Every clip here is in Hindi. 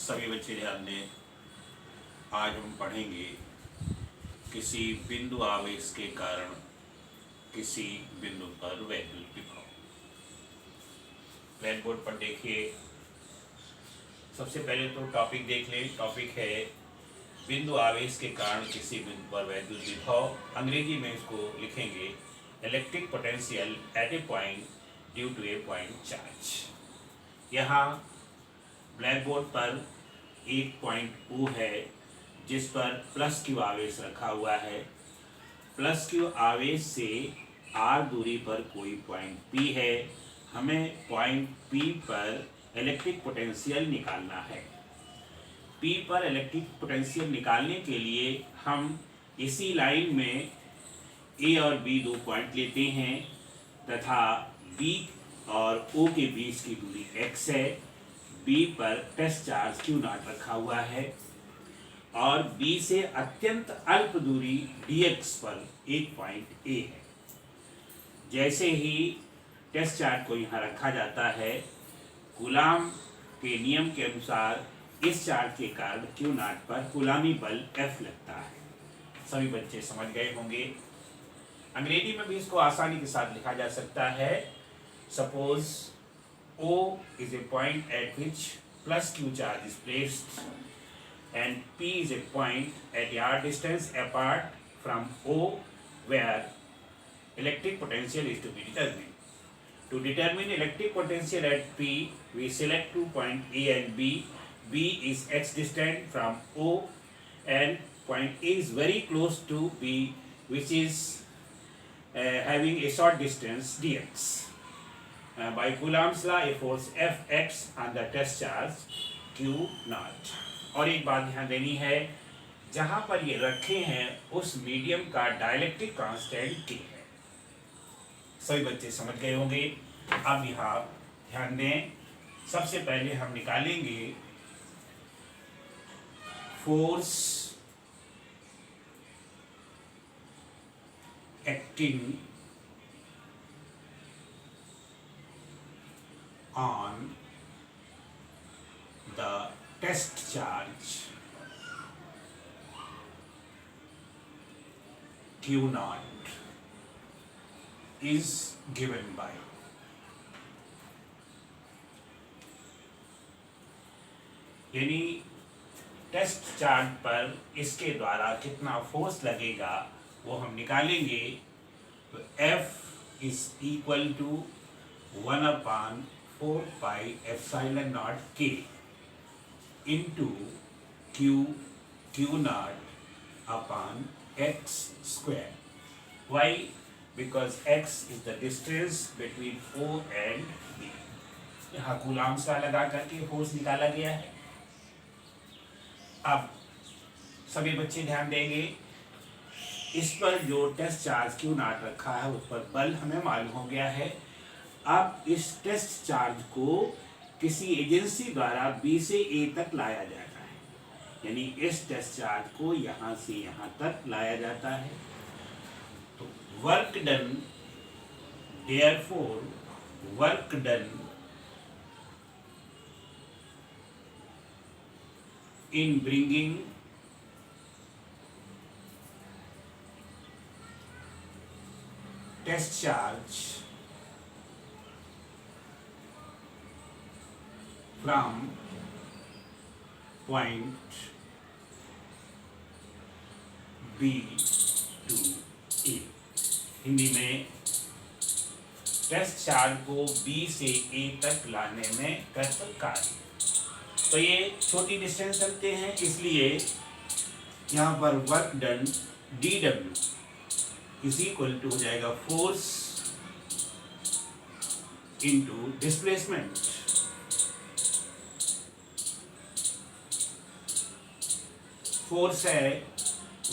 सभी बच्चे ध्यान दें। आज हम पढ़ेंगे किसी बिंदु आवेश के कारण किसी बिंदु पर वैद्युत विभव। ब्लैक बोर्ड पर देखिए, सबसे पहले तो टॉपिक देख लें। टॉपिक है बिंदु आवेश के कारण किसी बिंदु पर वैद्युत विभव। अंग्रेजी में इसको लिखेंगे electric potential at a point due to a point charge. यहाँ ब्लैक बोर्ड पर एक पॉइंट O है जिस पर प्लस क्यू आवेश रखा हुआ है। प्लस क्यू आवेश से R दूरी पर कोई पॉइंट P है। हमें पॉइंट P पर इलेक्ट्रिक पोटेंशियल निकालना है। P पर इलेक्ट्रिक पोटेंशियल निकालने के लिए हम इसी लाइन में A और B दो पॉइंट लेते हैं तथा B और O के बीच की दूरी x है। B पर टेस्ट चार्ज Q नॉट रखा हुआ है और B से अत्यंत अल्प दूरी dx पर एक पॉइंट A है। जैसे ही टेस्ट चार्ज को यहाँ रखा जाता है, कूलाम के नियम के अनुसार इस चार्ज के कारण Q नॉट पर कूलामी बल F लगता है। सभी बच्चे समझ गए होंगे। अंग्रेजी में भी इसको आसानी के साथ लिखा जा सकता है। Suppose O is a point at which plus Q charge is placed and P is a point at r distance apart from O where electric potential is to be determined. To determine electric potential at P, we select two points A and B. B is x distant from O and point A is very close to B, which is having a short distance dx. By Coulomb's law, a force Fx on the test charge Q naught. और एक बात ध्यान देनी है, जहाँ पर ये रखे हैं उस मीडियम का डाइलेक्ट्रिक कांस्टेंट K है। सभी बच्चे समझ गए होंगे। अब यहाँ ध्यान दें, सबसे पहले हम निकालेंगे force acting on the test charge Q naught is given by यानी टेस्ट चार्ज पर इसके द्वारा कितना फोर्स लगेगा वो हम निकालेंगे। तो F is equal to 1/4 pi epsilon naught K into Q naught upon x square. Why? Because x is the distance between O and B. यहाँ कूलाम्स का लगा करके फोर्स निकाला गया है। अब सभी बच्चे ध्यान देंगे, इस पर जो टेस्ट चार्ज Q नॉट रखा है उस पर बल हमें मालूम हो गया है। अब इस टेस्ट चार्ज को किसी एजेंसी द्वारा B से A तक लाया जाता है, यानी इस टेस्ट चार्ज को यहाँ से यहाँ तक लाया जाता है। तो work done, therefore work done in bringing test charge from point B to A। Hindi में टेस्ट चार्ज को B से A तक लाने में कृत कार्य। तो ये छोटी डिस्टेंस चलते हैं, इसलिए यहाँ पर work done dW is equal to हो जाएगा फोर्स इंटू डिस्प्लेसमेंट। फोर्स है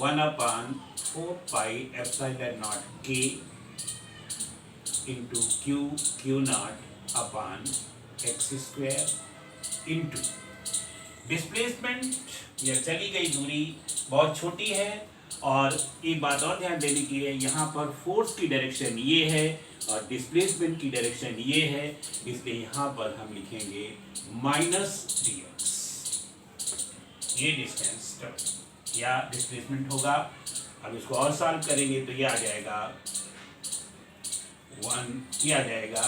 1/4 pi epsilon naught K into Q naught upon x square into displacement या चली गई दूरी बहुत छोटी है। और एक बात और ध्यान देने की है, यहाँ पर फोर्स की डायरेक्शन ये है और डिस्प्लेसमेंट की डायरेक्शन ये है, इसलिए यहाँ पर हम लिखेंगे -dx। ये डिस्टेंस या डिस्प्लेसमेंट होगा। अब इसको और सॉल्व करेंगे तो ये आ जाएगा 1, ये आ जाएगा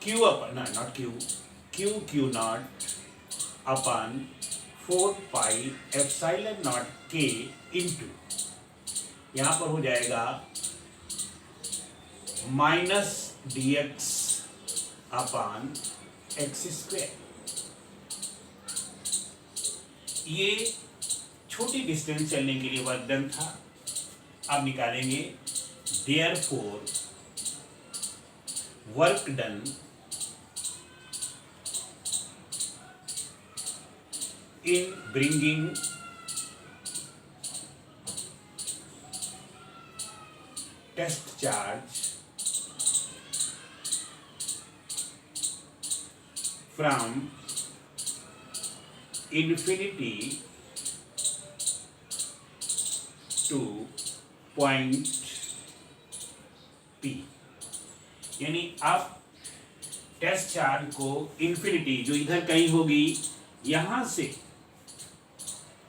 Q upon not Q not upon 4 pi epsilon naught K into, यहाँ पर हो जाएगा माइनस dx अपन एक्स स्क्वायर। ये छोटी डिस्टेंस चलने के लिए वर्क डन था। अब निकालेंगे therefore work done in bringing test charge from infinity to point P, यानी आप टेस्ट चार्ज को इन्फिनिटी जो इधर कहीं होगी यहां से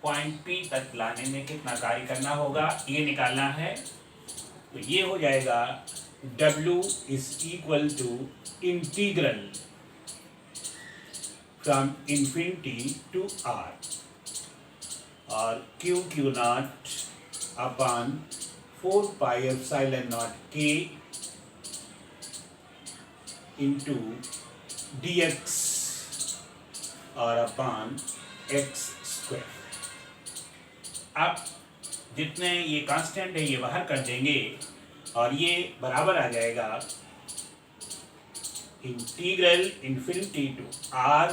पॉइंट P तक लाने में कितना कार्य करना होगा ये निकालना है। तो ये हो जाएगा W is equal to integral from infinity to R और Q naught upon 4 pi epsilon naught K into dx और अपॉन x स्क्वायर। अब जितने ये कांस्टेंट है ये बाहर कर देंगे और ये बराबर आ जाएगा इंटीग्रल इंफिनिटी टू R,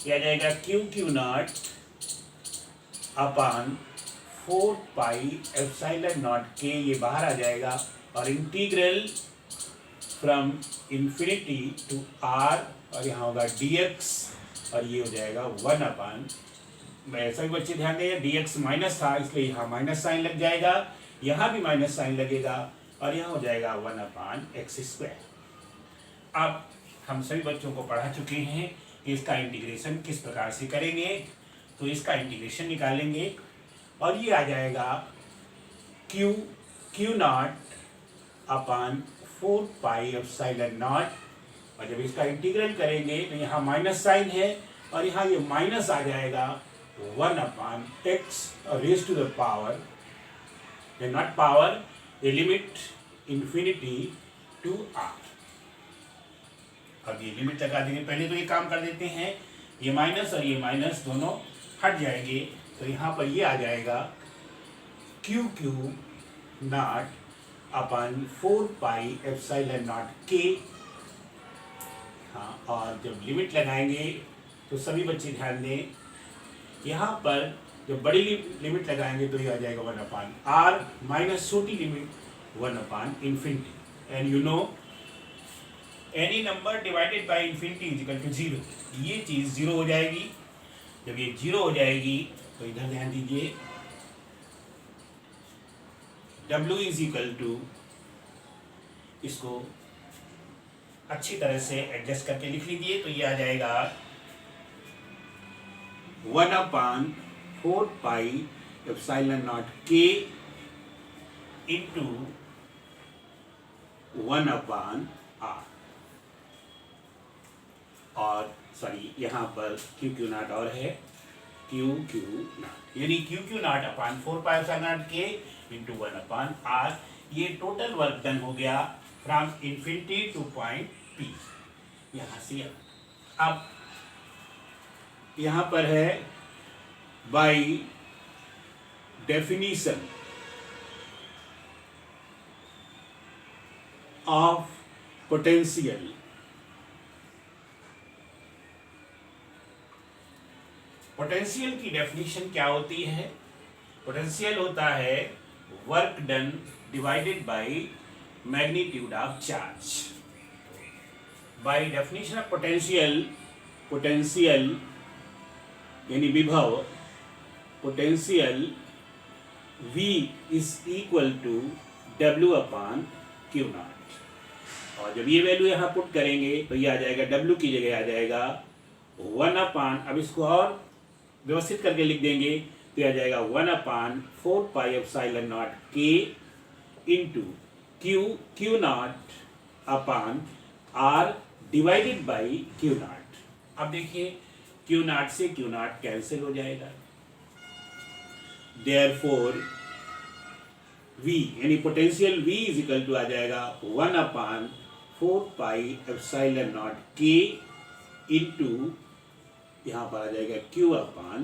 ये आ जाएगा Q naught upon 4 pi epsilon naught K, ये बाहर आ जाएगा और integral from infinity to R और यहाँ होगा dx और ये हो जाएगा 1 अपॉन, सभी बच्चे ध्यान दें dx माइनस था इसलिए यहाँ माइनस साइन लग जाएगा, यहाँ भी माइनस साइन लगेगा और यहाँ हो जाएगा 1 अपॉन एक्स स्क्वायर। अब हम सभी बच्चों को पढ़ा चुके हैं कि इसका इंटीग्रेशन किस प्रकार से करेंगे। तो इसका इंटीग्रेशन निकालेंगे और ये आ जाएगा Q naught upon 4 pi epsilon not और जब इसका इंटीग्रल करेंगे तो यहाँ माइनस साइन है और यहाँ ये माइनस आ जाएगा 1 upon x raise to the power, not power, a limit infinity to R। अब ये लिमिट लगा देंगे, पहले तो ये काम कर देते हैं, ये माइनस और ये माइनस दोनों हट जाएंगे तो यहाँ पर ये आ जाएगा Q not upon 4 pi epsilon naught के। हाँ, और जब लिमिट लगाएंगे तो सभी बच्चे ध्यान दें यहाँ पर जब बड़ी लिमिट लगाएंगे तो ये आ जाएगा 1 अपॉन R माइनस छोटी limit 1 upon infinity. And you know any number divided by infinity is equal to 0। ये चीज़ 0 हो जाएगी। जब ये 0 हो जाएगी तो इधर ध्यान दीजिए W इज इक्वल टू, इसको अच्छी तरह से एडजस्ट करके लिख लीजिए तो ये आ जाएगा 1 upon 4 pi epsilon naught K into 1 upon R और यहाँ पर क्यू नॉट और है क्यू नॉट, यानी Q naught upon 4 pi epsilon naught K into 1 upon R। ये टोटल वर्क डन हो गया from infinity to point P, यहाँ से। अब यहाँ पर है by definition of potential, potential की डेफिनेशन क्या होती है? पोटेंशियल होता है work done divided by magnitude of charge. By definition of potential, potential यानी विभव, potential V is equal to W upon Q naught. और जब ये वैल्यू यहाँ पुट करेंगे तो ये आ जाएगा W की जगह आ जाएगा 1/, अब इसको और व्यवस्थित करके लिख देंगे तो आ जाएगा 1/4πε0 k into q naught upon r divided by q naught. अब देखिए क्यू नॉट से क्यू नॉट कैंसिल हो जाएगा, देयरफॉर V यानी potential V is equal to आ जाएगा 1/4πε0 k इंटू यहाँ पर आ जाएगा Q/R।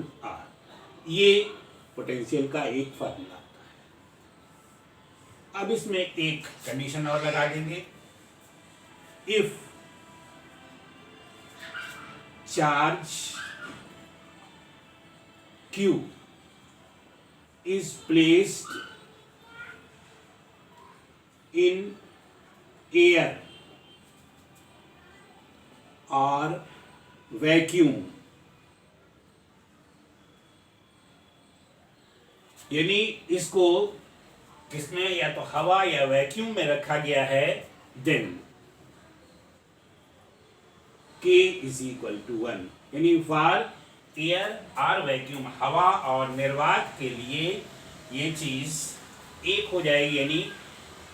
ये पोटेंशियल का एक फार्मूला। अब इसमें एक कंडीशन और लगा देंगे, if charge Q is placed in air or vacuum, यानी इसको किसमें या तो हवा या वैक्यूम में रखा गया है, then K is equal to 1, यानी फॉर एयर और वैक्यूम, हवा और निर्वात के लिए ये चीज एक हो जाएगी, यानी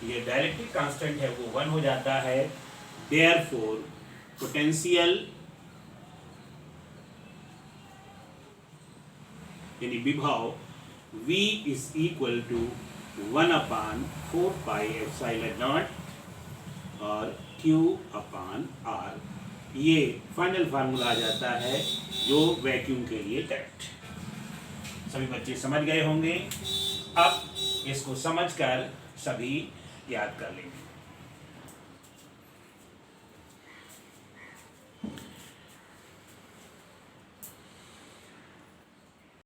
ये डायरेक्टिक कांस्टेंट है वो 1 हो जाता है। देयरफॉर पोटेंशियल यानी विभव V इज इक्वल टू 1/4πε0 और Q/R, ये फाइनल फार्मूला आ जाता है जो वैक्यूम के लिए करेक्ट। सभी बच्चे समझ गए होंगे, अब इसको समझकर सभी याद कर लेंगे।